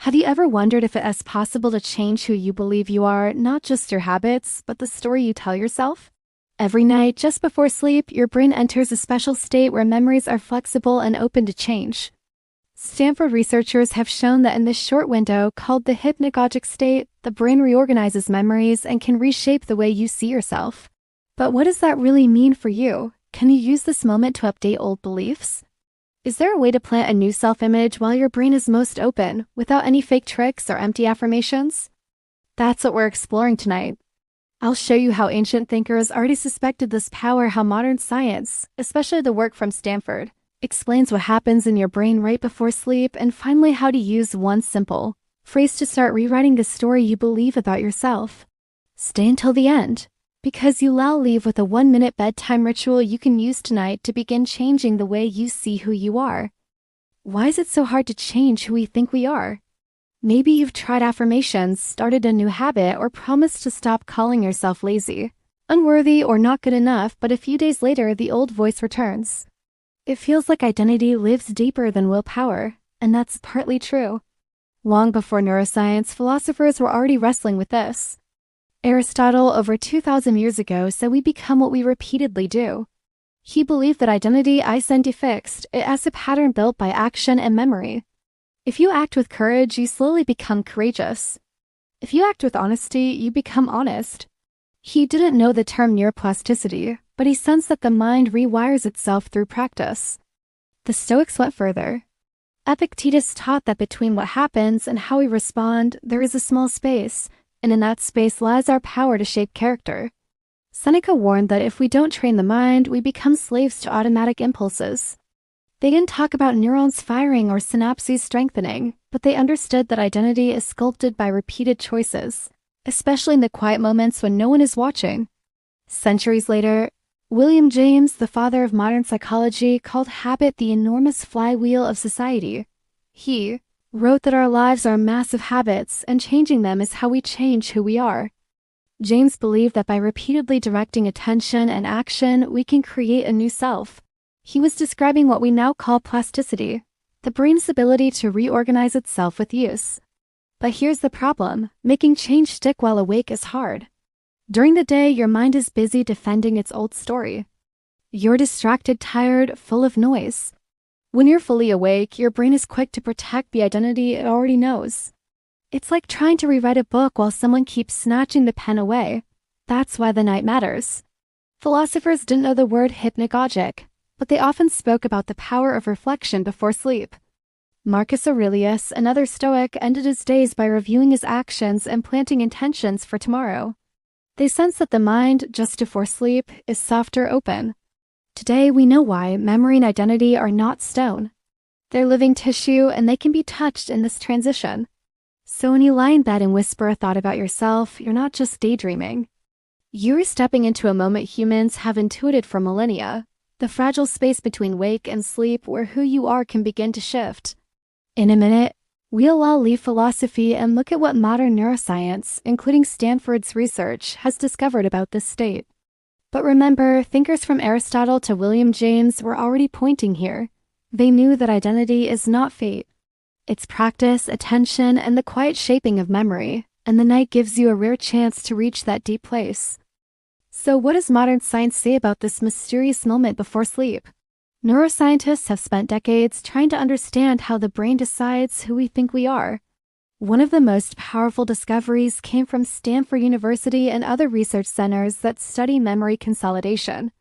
Have you ever wondered if it is possible to change who you believe you are, not just your habits, but the story you tell yourself? Every night, just before sleep, your brain enters a special state where memories are flexible and open to change. Stanford researchers have shown that in this short window, called the hypnagogic state, the brain reorganizes memories and can reshape the way you see yourself. But what does that really mean for you? Can you use this moment to update old beliefs? Is there a way to plant a new self-image while your brain is most open, without any fake tricks or empty affirmations? That's what we're exploring tonight. I'll show you how ancient thinkers already suspected this power, how modern science, especially the work from Stanford, explains what happens in your brain right before sleep, and finally how to use one simple phrase to start rewriting the story you believe about yourself. Stay until the end, because you'll leave with a 1-minute bedtime ritual you can use tonight to begin changing the way you see who you are. Why is it so hard to change who we think we are? Maybe you've tried affirmations, started a new habit, or promised to stop calling yourself lazy, unworthy, or not good enough, but a few days later, the old voice returns. It feels like identity lives deeper than willpower, and that's partly true. Long before neuroscience, philosophers were already wrestling with this. Aristotle, over 2,000 years ago, said we become what we repeatedly do. He believed that identity is fixed, it as a pattern built by action and memory. If you act with courage, you slowly become courageous. If you act with honesty, you become honest. He didn't know the term neuroplasticity, but he sensed that the mind rewires itself through practice. The Stoics went further. Epictetus taught that between what happens and how we respond, there is a small space, and in that space lies our power to shape character. Seneca warned that if we don't train the mind, we become slaves to automatic impulses. They didn't talk about neurons firing or synapses strengthening, but they understood that identity is sculpted by repeated choices, especially in the quiet moments when no one is watching. Centuries later, William James, the father of modern psychology, called habit the enormous flywheel of society. He wrote that our lives are massive habits, and changing them is how we change who we are. James believed that by repeatedly directing attention and action, we can create a new self. He was describing what we now call plasticity, the brain's ability to reorganize itself with use. But here's the problem: making change stick while awake is hard. During the day, your mind is busy defending its old story. You're distracted, tired, full of noise. When you're fully awake, your brain is quick to protect the identity it already knows. It's like trying to rewrite a book while someone keeps snatching the pen away. That's why the night matters. Philosophers didn't know the word hypnagogic, but they often spoke about the power of reflection before sleep. Marcus Aurelius, another Stoic, ended his days by reviewing his actions and planting intentions for tomorrow. They sense that the mind, just before sleep, is softer open. Today, we know why memory and identity are not stone. They're living tissue, and they can be touched in this transition. So when you lie in bed and whisper a thought about yourself, you're not just daydreaming. You're stepping into a moment humans have intuited for millennia, the fragile space between wake and sleep where who you are can begin to shift. In a minute, we'll all leave philosophy and look at what modern neuroscience, including Stanford's research, has discovered about this state. But remember, thinkers from Aristotle to William James were already pointing here. They knew that identity is not fate. It's practice, attention, and the quiet shaping of memory, and the night gives you a rare chance to reach that deep place. So what does modern science say about this mysterious moment before sleep? Neuroscientists have spent decades trying to understand how the brain decides who we think we are. One of the most powerful discoveries came from Stanford University and other research centers that study memory consolidation.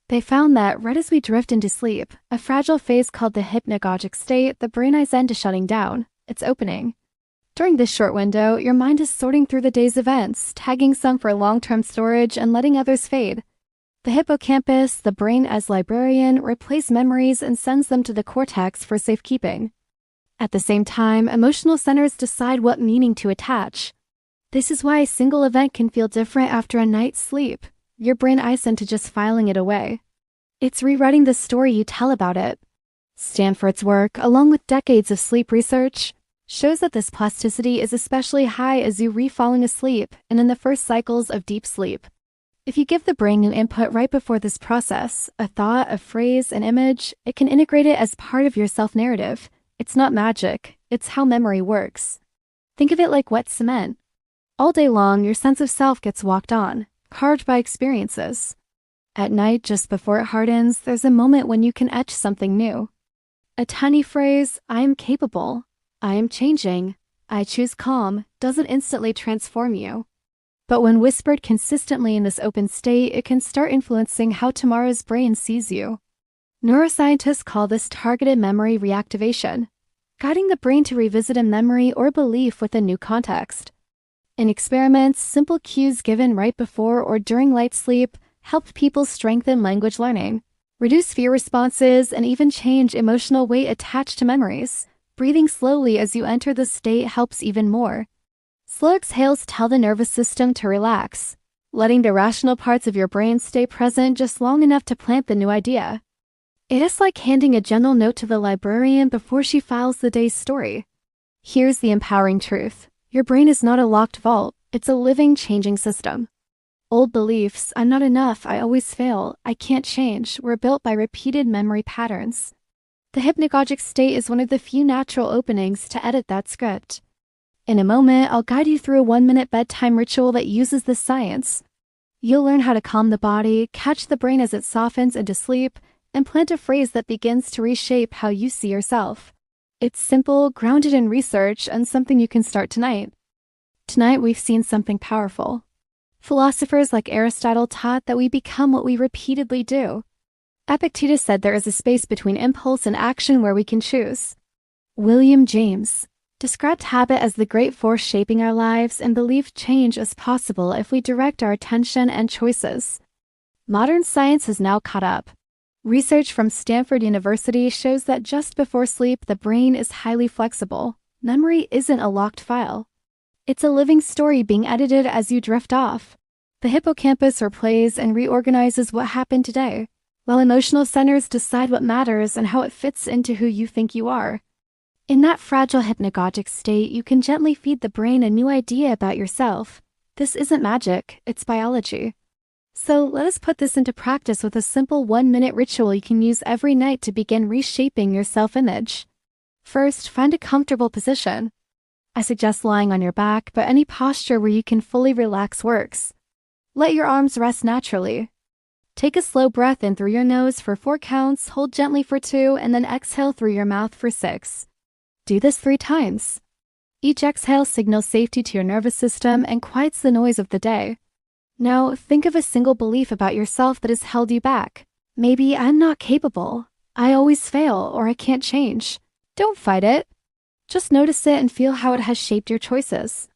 They found that right as we drift into sleep, a fragile phase called the hypnagogic state, the brain is into shutting down. It's opening. During this short window, your mind is sorting through the day's events, tagging some for long-term storage and letting others fade. The hippocampus, the brain as librarian, replays memories and sends them to the cortex for safekeeping. At the same time, emotional centers decide what meaning to attach. This is why a single event can feel different after a night's sleep. Your brain is into just filing it away. It's rewriting the story you tell about it. Stanford's work, along with decades of sleep research, shows that this plasticity is especially high as you re-falling asleep and in the first cycles of deep sleep. If you give the brain new input right before this process, a thought, a phrase, an image, it can integrate it as part of your self-narrative. It's not magic, it's how memory works. Think of it like wet cement. All day long, your sense of self gets walked on, carved by experiences. At night, just before it hardens, there's a moment when you can etch something new. A tiny phrase, "I am capable," "I am changing," "I choose calm," doesn't instantly transform you. But when whispered consistently in this open state, it can start influencing how tomorrow's brain sees you. Neuroscientists call this targeted memory reactivation, guiding the brain to revisit a memory or belief with a new context. In experiments, simple cues given right before or during light sleep helped people strengthen language learning, reduce fear responses, and even change emotional weight attached to memories. Breathing slowly as you enter the state helps even more. Slow exhales tell the nervous system to relax, letting the rational parts of your brain stay present just long enough to plant the new idea. It is like handing a gentle note to the librarian before she files the day's story. Here's the empowering truth. Your brain is not a locked vault, it's a living, changing system. Old beliefs, "I'm not enough, I always fail, I can't change," were built by repeated memory patterns. The hypnagogic state is one of the few natural openings to edit that script. In a moment, I'll guide you through a 1-minute bedtime ritual that uses this science. You'll learn how to calm the body, catch the brain as it softens into sleep, and plant a phrase that begins to reshape how you see yourself. It's simple, grounded in research, and something you can start tonight. Tonight, we've seen something powerful. Philosophers like Aristotle taught that we become what we repeatedly do. Epictetus said there is a space between impulse and action where we can choose. William James described habit as the great force shaping our lives and believed change is possible if we direct our attention and choices. Modern science has now caught up. Research from Stanford University shows that just before sleep, the brain is highly flexible. Memory isn't a locked file. It's a living story being edited as you drift off. The hippocampus replays and reorganizes what happened today, while emotional centers decide what matters and how it fits into who you think you are. In that fragile hypnagogic state, you can gently feed the brain a new idea about yourself. This isn't magic, it's biology. So let us put this into practice with a simple 1-minute ritual you can use every night to begin reshaping your self-image. First, find a comfortable position. I suggest lying on your back, but any posture where you can fully relax works. Let your arms rest naturally. Take a slow breath in through your nose for 4 counts, hold gently for 2, and then exhale through your mouth for 6. Do this 3 times. Each exhale signals safety to your nervous system and quiets the noise of the day. Now, think of a single belief about yourself that has held you back. Maybe "I'm not capable," "I always fail," or "I can't change." Don't fight it. Just notice it and feel how it has shaped your choices.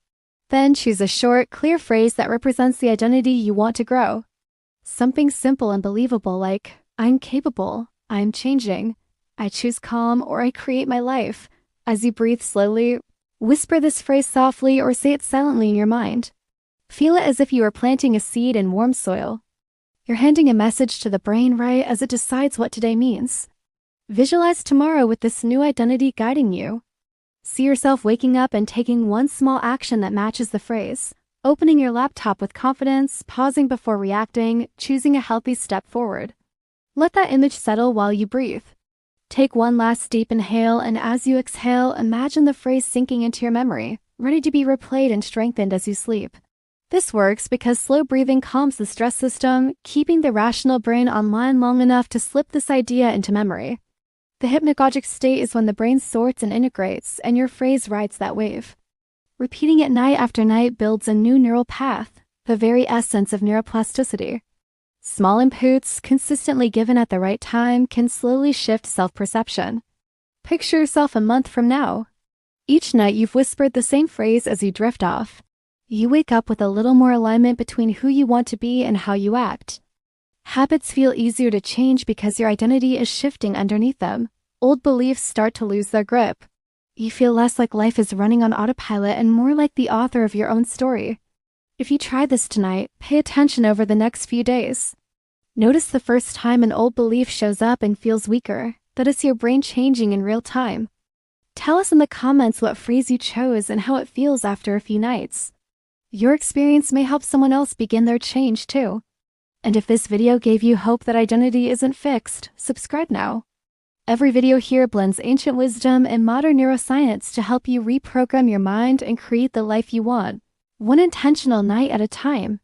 Then choose a short, clear phrase that represents the identity you want to grow. Something simple and believable like, "I'm capable," "I'm changing," "I choose calm," or "I create my life." As you breathe slowly, whisper this phrase softly or say it silently in your mind. Feel it as if you are planting a seed in warm soil. You're handing a message to the brain right as it decides what today means. Visualize tomorrow with this new identity guiding you. See yourself waking up and taking one small action that matches the phrase, opening your laptop with confidence, pausing before reacting, choosing a healthy step forward. Let that image settle while you breathe. Take one last deep inhale, and as you exhale, imagine the phrase sinking into your memory, ready to be replayed and strengthened as you sleep. This works because slow breathing calms the stress system, keeping the rational brain online long enough to slip this idea into memory. The hypnagogic state is when the brain sorts and integrates, and your phrase rides that wave. Repeating it night after night builds a new neural path, the very essence of neuroplasticity. Small inputs, consistently given at the right time, can slowly shift self-perception. Picture yourself a month from now. Each night you've whispered the same phrase as you drift off. You wake up with a little more alignment between who you want to be and how you act. Habits feel easier to change because your identity is shifting underneath them. Old beliefs start to lose their grip. You feel less like life is running on autopilot and more like the author of your own story. If you try this tonight, pay attention over the next few days. Notice the first time an old belief shows up and feels weaker. That is your brain changing in real time. Tell us in the comments what phrase you chose and how it feels after a few nights. Your experience may help someone else begin their change too. And if this video gave you hope that identity isn't fixed, subscribe now. Every video here blends ancient wisdom and modern neuroscience to help you reprogram your mind and create the life you want, one intentional night at a time.